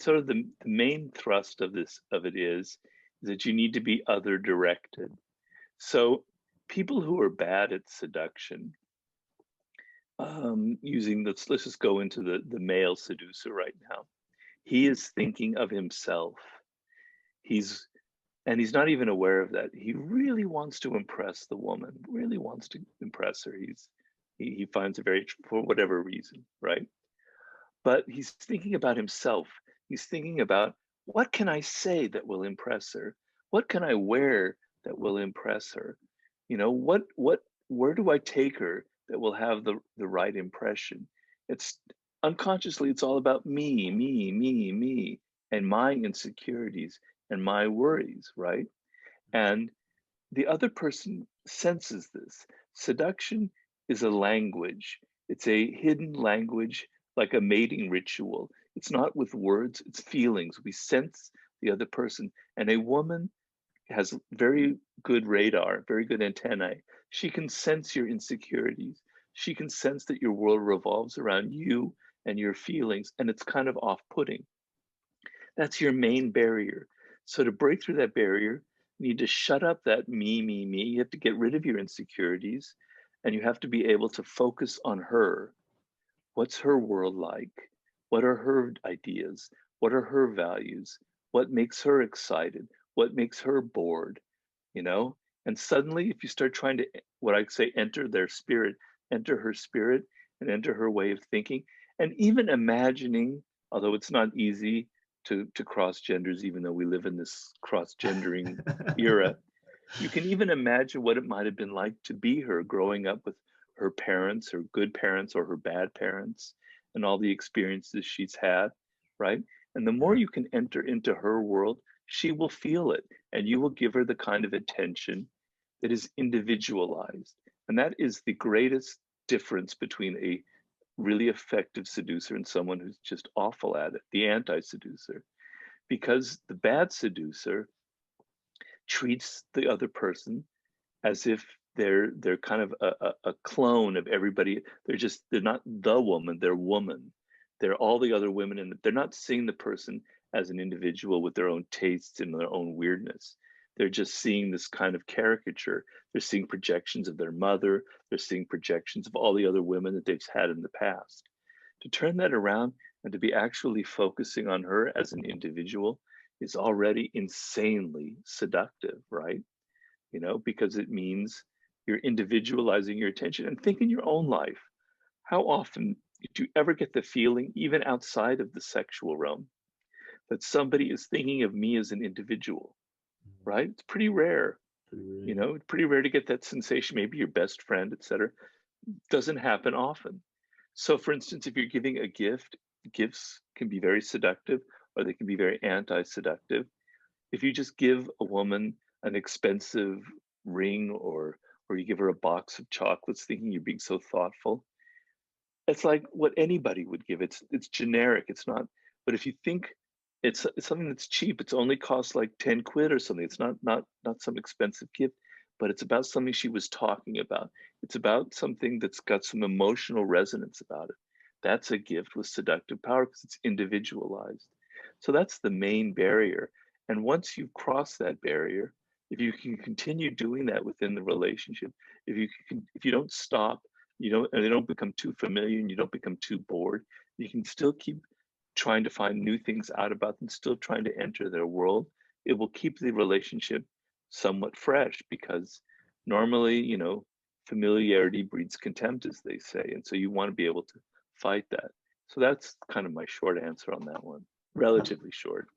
sort of the main thrust of it is that you need to be other directed. So people who are bad at seduction, using let's just go into the male seducer right now. He is thinking of himself. He's and he's not even aware of that. He really wants to impress the woman, really wants to impress her. He finds it very, for whatever reason, right? But he's thinking about himself. He's thinking about, what can I say that will impress her? What can I wear that will impress her? You know, where do I take her that will have the right impression? It's unconsciously, it's all about me, and my insecurities and my worries, right? And the other person senses this. Seduction is a language. It's a hidden language, like a mating ritual. It's not with words, it's feelings. We sense the other person. And a woman has very good radar, very good antennae. She can sense your insecurities. She can sense that your world revolves around you and your feelings, and it's kind of off-putting. That's your main barrier. So to break through that barrier, you need to shut up that me. You have to get rid of your insecurities, and you have to be able to focus on her. What's her world like? What are her ideas? What are her values? What makes her excited? What makes her bored? You know? And suddenly, if you start trying to, what I say, enter their spirit, enter her spirit, and enter her way of thinking, and even imagining, although it's not easy to cross genders, even though we live in this cross gendering era, you can even imagine what it might have been like to be her growing up with her parents, her good parents or her bad parents, and all the experiences she's had, right? And the more Yeah. you can enter into her world, she will feel it, and you will give her the kind of attention that is individualized. And that is the greatest difference between a really effective seducer and someone who's just awful at it, the anti-seducer. Because the bad seducer treats the other person as if they're kind of a clone of everybody. They're not the woman, they're woman. They're all the other women, and they're not seeing the person as an individual with their own tastes and their own weirdness. They're just seeing this kind of caricature. They're seeing projections of their mother. They're seeing projections of all the other women that they've had in the past. To turn that around and to be actually focusing on her as an individual is already insanely seductive, right? You know, because it means you're individualizing your attention. And think in your own life, how often do you ever get the feeling, even outside of the sexual realm, that somebody is thinking of me as an individual, Mhm. right? It's pretty rare. Pretty You rare. know, it's pretty rare to get that sensation. Maybe your best friend, etc. Doesn't happen often. So, for instance, if you're giving a gift, gifts can be very seductive or they can be very anti seductive. If you just give a woman an expensive ring, or you give her a box of chocolates thinking you're being so thoughtful, it's like what anybody would give. It's generic. It's not. But if you think it's something that's cheap, it's only costs like 10 quid or something. It's not some expensive gift, but it's about something she was talking about. It's about something that's got some emotional resonance about it. That's a gift with seductive power because it's individualized. So that's the main barrier. And once you've crossed that barrier, if you can continue doing that within the relationship, if you don't stop, you don't and they don't become too familiar and you don't become too bored, you can still keep trying to find new things out about them, still trying to enter their world. It will keep the relationship somewhat fresh because normally, you know, familiarity breeds contempt, as they say. And so you want to be able to fight that. So that's kind of my short answer on that one. Yeah. Relatively short.